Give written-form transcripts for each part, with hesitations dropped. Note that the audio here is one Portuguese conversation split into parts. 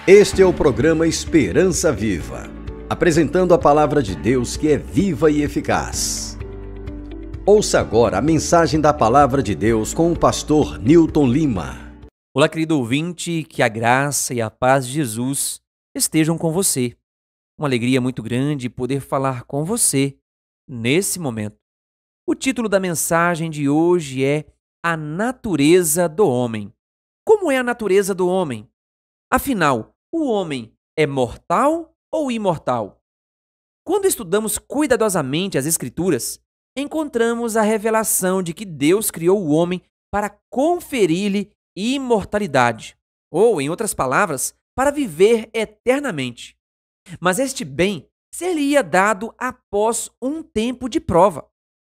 Este é o programa Esperança Viva, apresentando a palavra de Deus que é viva e eficaz. Ouça agora a mensagem da palavra de Deus com o pastor Newton Lima. Olá, querido ouvinte, que a graça e a paz de Jesus estejam com você. Uma alegria muito grande poder falar com você nesse momento. O título da mensagem de hoje é A Natureza do Homem. Como é a natureza do homem? Afinal, o homem é mortal ou imortal? Quando estudamos cuidadosamente as Escrituras, encontramos a revelação de que Deus criou o homem para conferir-lhe imortalidade, ou, em outras palavras, para viver eternamente. Mas este bem seria dado após um tempo de prova.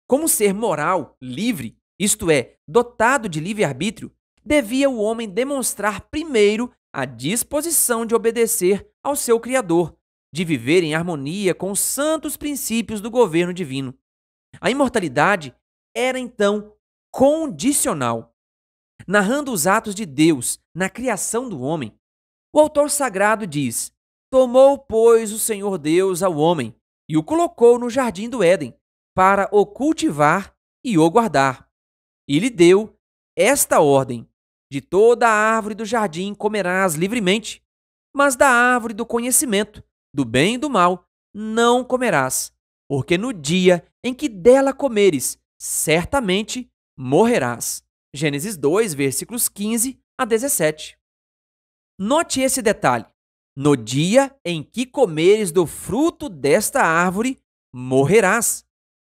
Como ser moral, livre, isto é, dotado de livre-arbítrio, devia o homem demonstrar primeiro a disposição de obedecer ao seu Criador, de viver em harmonia com os santos princípios do governo divino. A imortalidade era, então, condicional. Narrando os atos de Deus na criação do homem, o autor sagrado diz: Tomou, pois, o Senhor Deus ao homem e o colocou no jardim do Éden, para o cultivar e o guardar. E lhe deu esta ordem: de toda a árvore do jardim comerás livremente, mas da árvore do conhecimento, do bem e do mal, não comerás, porque no dia em que dela comeres, certamente morrerás. Gênesis 2, versículos 15 a 17. Note esse detalhe: no dia em que comeres do fruto desta árvore, morrerás.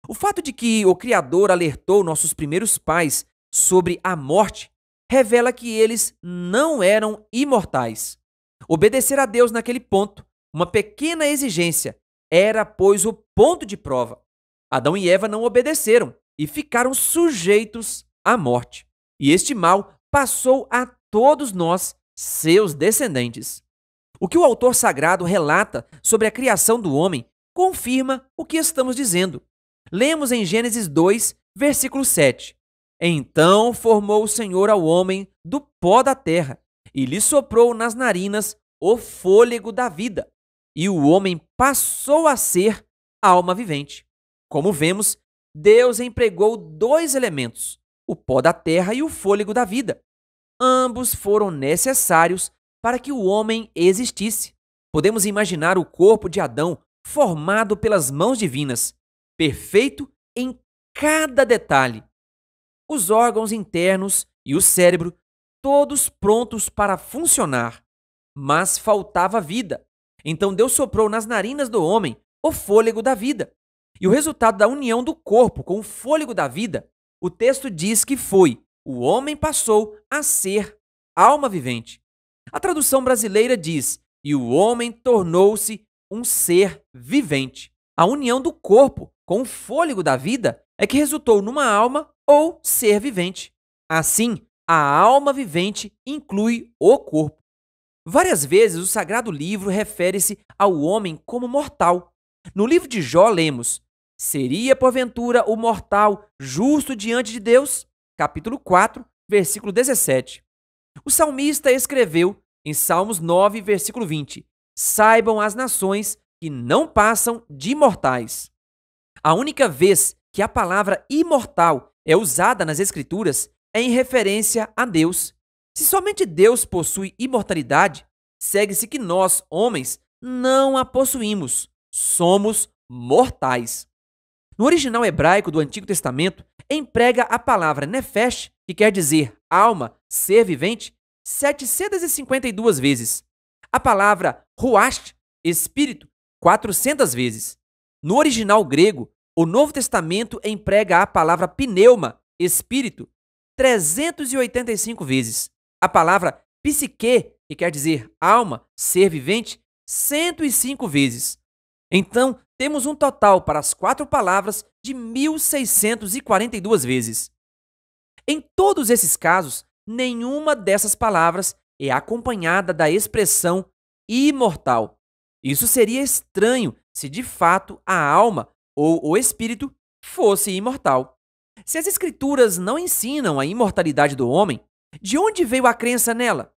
O fato de que o Criador alertou nossos primeiros pais sobre a morte revela que eles não eram imortais. Obedecer a Deus naquele ponto, uma pequena exigência, era, pois, o ponto de prova. Adão e Eva não obedeceram e ficaram sujeitos à morte. E este mal passou a todos nós, seus descendentes. O que o autor sagrado relata sobre a criação do homem confirma o que estamos dizendo. Lemos em Gênesis 2, versículo 7. Então formou o Senhor ao homem do pó da terra e lhe soprou nas narinas o fôlego da vida, e o homem passou a ser alma vivente. Como vemos, Deus empregou dois elementos, o pó da terra e o fôlego da vida. Ambos foram necessários para que o homem existisse. Podemos imaginar o corpo de Adão formado pelas mãos divinas, perfeito em cada detalhe. Os órgãos internos e o cérebro, todos prontos para funcionar. Mas faltava vida. Então Deus soprou nas narinas do homem o fôlego da vida. E o resultado da união do corpo com o fôlego da vida, o texto diz que foi: o homem passou a ser alma vivente. A tradução brasileira diz: e o homem tornou-se um ser vivente. A união do corpo com o fôlego da vida é que resultou numa alma ou ser vivente. Assim, a alma vivente inclui o corpo. Várias vezes o Sagrado Livro refere-se ao homem como mortal. No livro de Jó lemos: seria porventura o mortal justo diante de Deus? Capítulo 4, versículo 17. O salmista escreveu em Salmos 9, versículo 20: saibam as nações que não passam de mortais. A única vez que a palavra imortal é usada nas Escrituras é em referência a Deus. Se somente Deus possui imortalidade, segue-se que nós, homens, não a possuímos. Somos mortais. No original hebraico do Antigo Testamento, emprega a palavra nefesh, que quer dizer alma, ser vivente, 752 vezes. A palavra ruach, espírito, 400 vezes. No original grego, o Novo Testamento emprega a palavra pneuma, espírito, 385 vezes. A palavra psique, que quer dizer alma, ser vivente, 105 vezes. Então, temos um total para as quatro palavras de 1.642 vezes. Em todos esses casos, nenhuma dessas palavras é acompanhada da expressão imortal. Isso seria estranho se de fato a alma ou o espírito fosse imortal. Se as Escrituras não ensinam a imortalidade do homem, de onde veio a crença nela?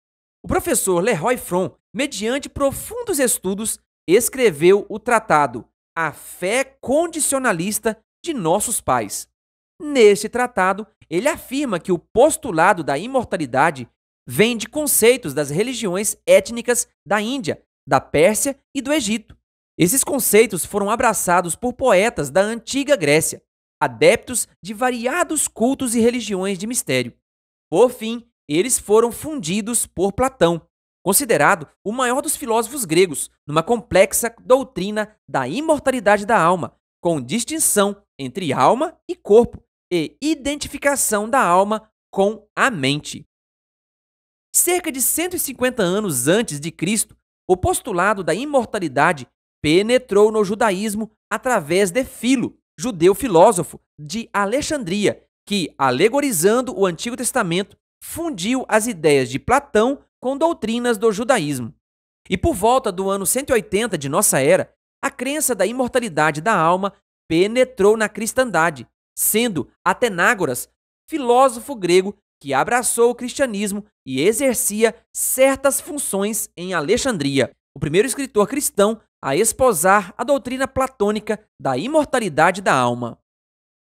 O professor Leroy Fromm mediante profundos estudos, escreveu o tratado A Fé Condicionalista de Nossos Pais. Neste tratado, ele afirma que o postulado da imortalidade vem de conceitos das religiões étnicas da Índia, da Pérsia e do Egito. Esses conceitos foram abraçados por poetas da antiga Grécia, adeptos de variados cultos e religiões de mistério. Por fim, eles foram fundidos por Platão, considerado o maior dos filósofos gregos, numa complexa doutrina da imortalidade da alma, com distinção entre alma e corpo e identificação da alma com a mente. Cerca de 150 anos antes de Cristo, o postulado da imortalidade penetrou no judaísmo através de Filo, judeu filósofo de Alexandria, que, alegorizando o Antigo Testamento, fundiu as ideias de Platão com doutrinas do judaísmo. E por volta do ano 180 de nossa era, a crença da imortalidade da alma penetrou na cristandade, sendo Atenágoras, filósofo grego que abraçou o cristianismo e exercia certas funções em Alexandria, o primeiro escritor cristão a esposar a doutrina platônica da imortalidade da alma.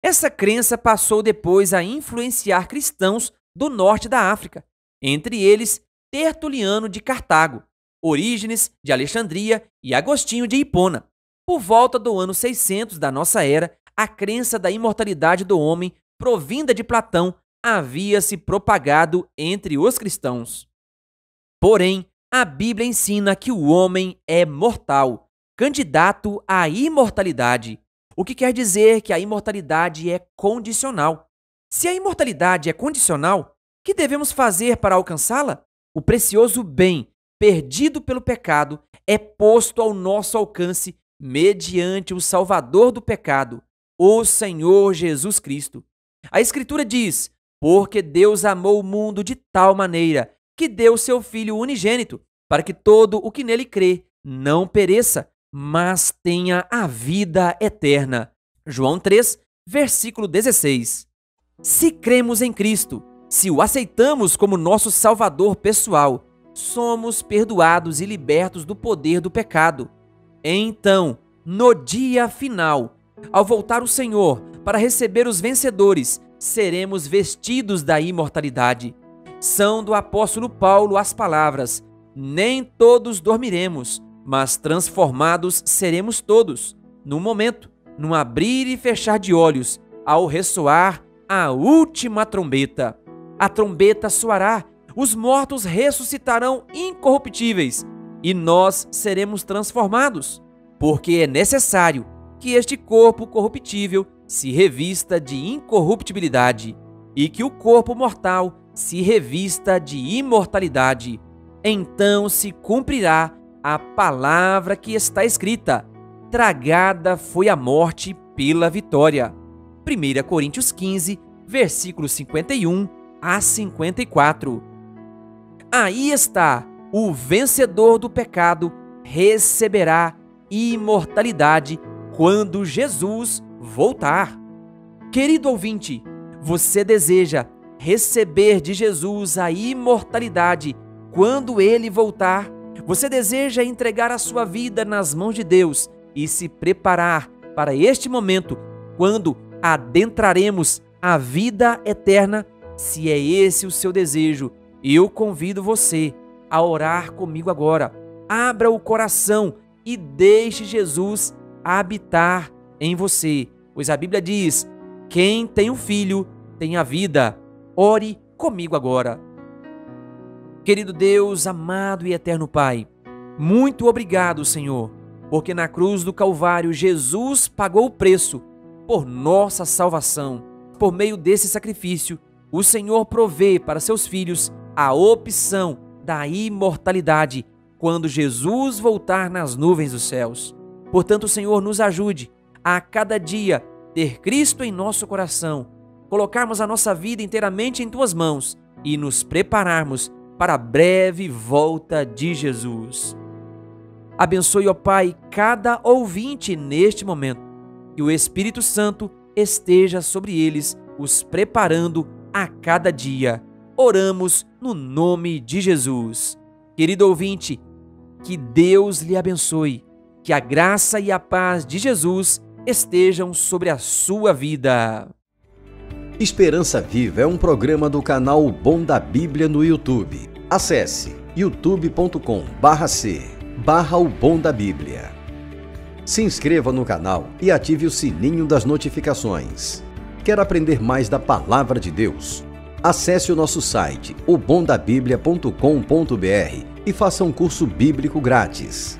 Essa crença passou depois a influenciar cristãos do norte da África, entre eles Tertuliano de Cartago, Orígenes de Alexandria e Agostinho de Hipona. Por volta do ano 600 da nossa era, a crença da imortalidade do homem, provinda de Platão, havia se propagado entre os cristãos. Porém, a Bíblia ensina que o homem é mortal, candidato à imortalidade, o que quer dizer que a imortalidade é condicional. Se a imortalidade é condicional, o que devemos fazer para alcançá-la? O precioso bem perdido pelo pecado é posto ao nosso alcance mediante o Salvador do pecado, o Senhor Jesus Cristo. A Escritura diz: porque Deus amou o mundo de tal maneira que deu seu Filho unigênito, para que todo o que nele crê não pereça, mas tenha a vida eterna. João 3, versículo 16. Se cremos em Cristo, se o aceitamos como nosso Salvador pessoal, somos perdoados e libertos do poder do pecado. Então, no dia final, ao voltar o Senhor para receber os vencedores, seremos vestidos da imortalidade. São do apóstolo Paulo as palavras: nem todos dormiremos, mas transformados seremos todos, num momento, num abrir e fechar de olhos, ao ressoar a última trombeta. A trombeta soará, os mortos ressuscitarão incorruptíveis e nós seremos transformados, porque é necessário que este corpo corruptível se revista de incorruptibilidade e que o corpo mortal se revista de imortalidade. Então se cumprirá a palavra que está escrita: tragada foi a morte pela vitória. 1 Coríntios 15, versículos 51 a 54. Aí está, o vencedor do pecado receberá imortalidade quando Jesus voltar. Querido ouvinte, você deseja receber de Jesus a imortalidade quando ele voltar? Você deseja entregar a sua vida nas mãos de Deus e se preparar para este momento, quando adentraremos a vida eterna? Se é esse o seu desejo, eu convido você a orar comigo agora. Abra o coração e deixe Jesus habitar em você, pois a Bíblia diz: quem tem o Filho tem a vida. Ore comigo agora. Querido Deus, amado e eterno Pai, muito obrigado, Senhor, porque na cruz do Calvário Jesus pagou o preço por nossa salvação. Por meio desse sacrifício, o Senhor provê para seus filhos a opção da imortalidade quando Jesus voltar nas nuvens dos céus. Portanto, Senhor, nos ajude a cada dia ter Cristo em nosso coração, colocarmos a nossa vida inteiramente em Tuas mãos e nos prepararmos para a breve volta de Jesus. Abençoe, ó Pai, cada ouvinte neste momento, que o Espírito Santo esteja sobre eles, os preparando a cada dia. Oramos no nome de Jesus. Querido ouvinte, Que Deus lhe abençoe. Que a graça e a paz de Jesus estejam sobre a sua vida. Esperança Viva é um programa do canal O Bom da Bíblia no YouTube. Acesse youtube.com/C/O Bom da Bíblia. Se inscreva no canal e ative o sininho das notificações. Quer aprender mais da Palavra de Deus? Acesse o nosso site, obomdabiblia.com.br, e faça um curso bíblico grátis.